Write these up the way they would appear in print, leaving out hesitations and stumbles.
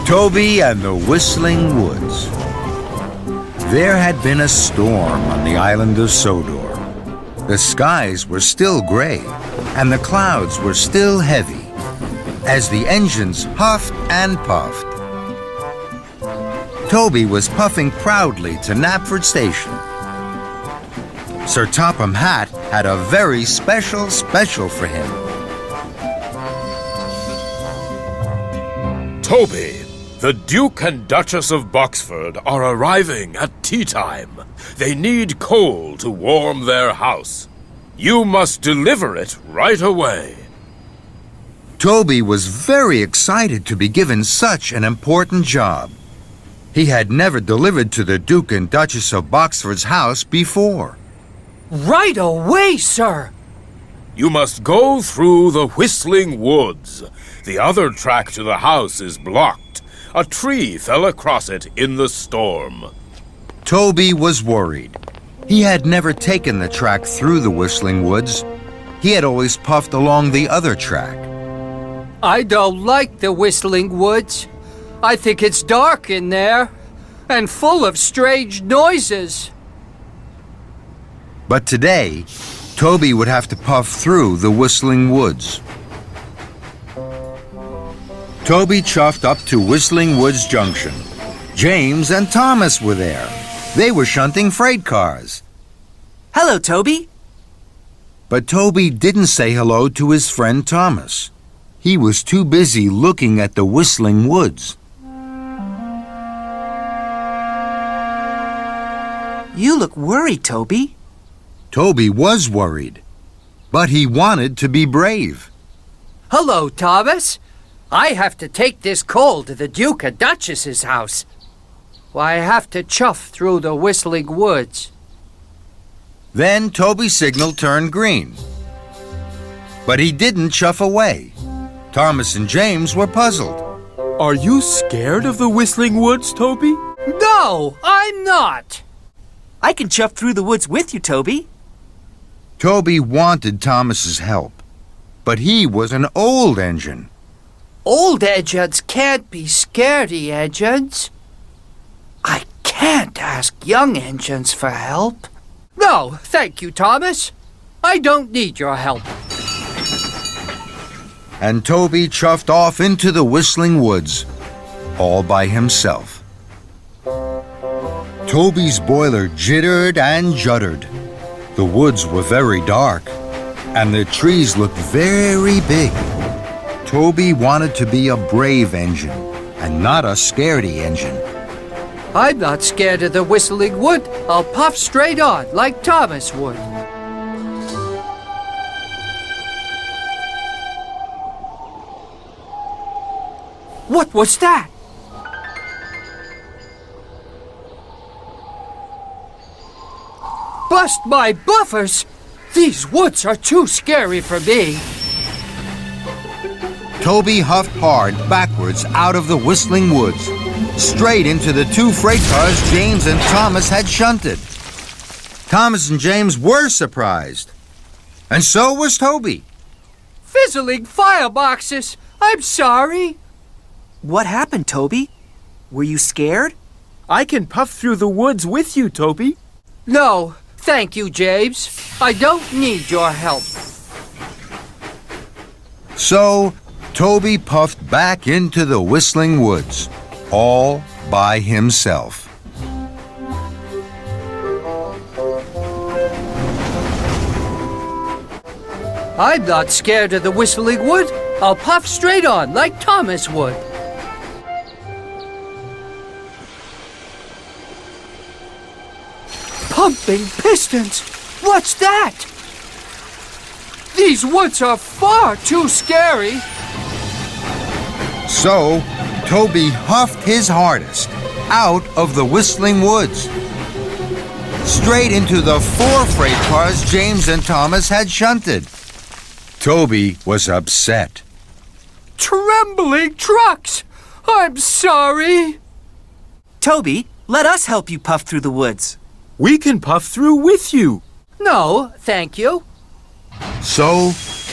Toby and the Whistling Woods. There had been a storm on the island of Sodor. The skies were still gray, and the clouds were still heavy, as the engines huffed and puffed. Toby was puffing proudly to Knapford Station. Sir Topham Hatt had a very special for him. Toby, the Duke and Duchess of Boxford are arriving at tea time. They need coal to warm their house. You must deliver it right away. Toby was very excited to be given such an important job. He had never delivered to the Duke and Duchess of Boxford's house before. Right away, sir. You must go through the Whistling Woods. The other track to the house is blocked. A tree fell across it in the storm. Toby was worried. He had never taken the track through the Whistling Woods. He had always puffed along the other track. I don't like the Whistling Woods. I think it's dark in there and full of strange noises. But today, Toby would have to puff through the Whistling Woods. Toby chuffed up to Whistling Woods Junction. James and Thomas were there. They were shunting freight cars. Hello, Toby. But Toby didn't say hello to his friend Thomas. He was too busy looking at the Whistling Woods. You look worried, Toby. Toby was worried, but he wanted to be brave. Hello, Thomas. I have to take this coal to the Duke and Duchess's house. I have to chuff through the Whistling Woods. Then Toby's signal turned green. But he didn't chuff away. Thomas and James were puzzled. Are you scared of the Whistling Woods, Toby? No, I'm not. I can chuff through the woods with you, Toby. Toby wanted Thomas's help, but he was an old engine. Old engines can't be scaredy engines. I can't ask young engines for help. No, thank you, Thomas. I don't need your help. And Toby chuffed off into the Whistling Woods, all by himself. Toby's boiler jittered and juddered. The woods were very dark, and the trees looked very big. Toby wanted to be a brave engine, and not a scaredy engine. I'm not scared of the Whistling Wood. I'll puff straight on, like Thomas would. What was that? Bust my buffers! These woods are too scary for me. Toby huffed hard backwards out of the Whistling Woods, straight into the two freight cars James and Thomas had shunted. Thomas and James were surprised, and so was Toby. Fizzling fireboxes! I'm sorry. What happened, Toby? Were you scared? I can puff through the woods with you, Toby. No, thank you, James. I don't need your help. So, Toby puffed back into the Whistling Woods, all by himself. I'm not scared of the Whistling Wood. I'll puff straight on, like Thomas would. Pumping pistons! What's that? These woods are far too scary. So, Toby huffed his hardest out of the Whistling Woods, straight into the four freight cars James and Thomas had shunted. Toby was upset. Trembling trucks! I'm sorry. Toby, let us help you puff through the woods. We can puff through with you. No, thank you. So,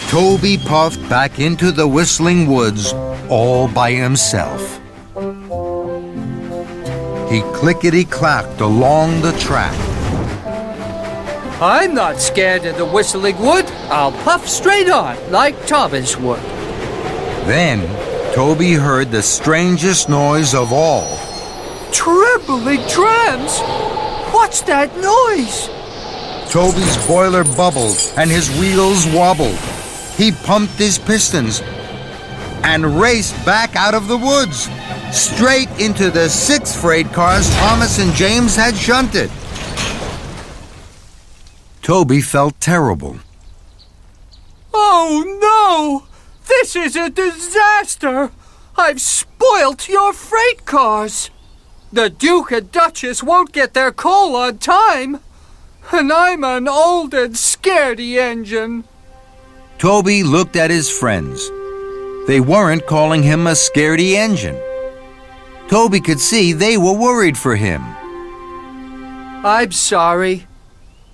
Toby puffed back into the Whistling Woods all by himself. he clickety-clacked along the track. I'm not scared of the whistling wood. I'll puff straight on like Thomas would. Then Toby heard the strangest noise of all. Trembling trams! What's that noise? Toby's boiler bubbled and his wheels wobbled. He pumped his pistons and raced back out of the woods, straight into the 6 freight cars Thomas and James had shunted. Toby felt terrible. Oh no! This is a disaster! I've spoilt your freight cars! The Duke and Duchess won't get their coal on time! And I'm an old and scaredy engine! Toby looked at his friends. They weren't calling him a scaredy engine. Toby could see they were worried for him. I'm sorry.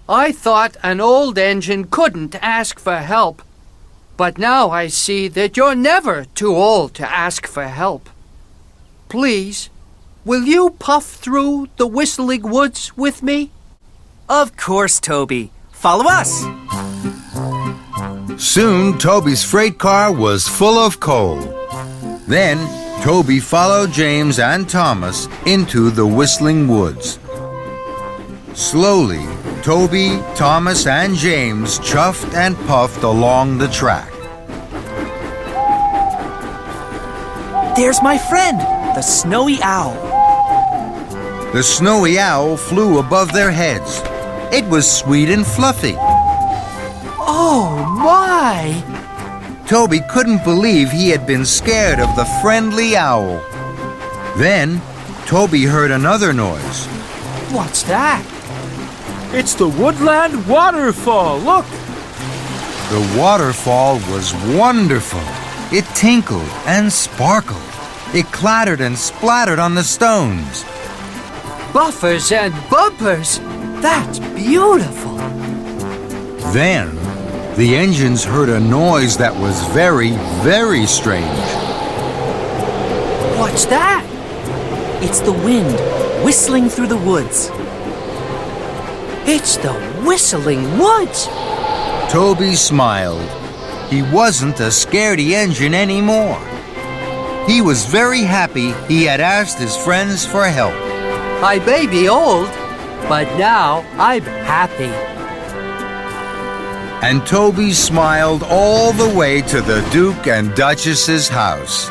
I thought an old engine couldn't ask for help. But now I see that you're never too old to ask for help. Please, will you puff through the whistling woods with me? Of course, Toby. Follow us. Soon Toby's freight car was full of coal. Then Toby followed James and Thomas into the whistling woods. Slowly, Toby, Thomas, and James chuffed and puffed along the track. There's my friend, the snowy owl. The snowy owl flew above their heads. It was sweet and fluffy. Oh my! Toby couldn't believe he had been scared of the friendly owl. Then, Toby heard another noise. What's that? It's the woodland waterfall. Look! The waterfall was wonderful. It tinkled and sparkled. It clattered and splattered on the stones. Buffers and bumpers! That's beautiful! Then, the engines heard a noise that was very, very strange. What's that? It's the wind whistling through the woods. It's the whistling woods! Toby smiled. He wasn't a scaredy engine anymore. He was very happy he had asked his friends for help. I may be old, but now I'm happy. And Toby smiled all the way to the Duke and Duchess's house.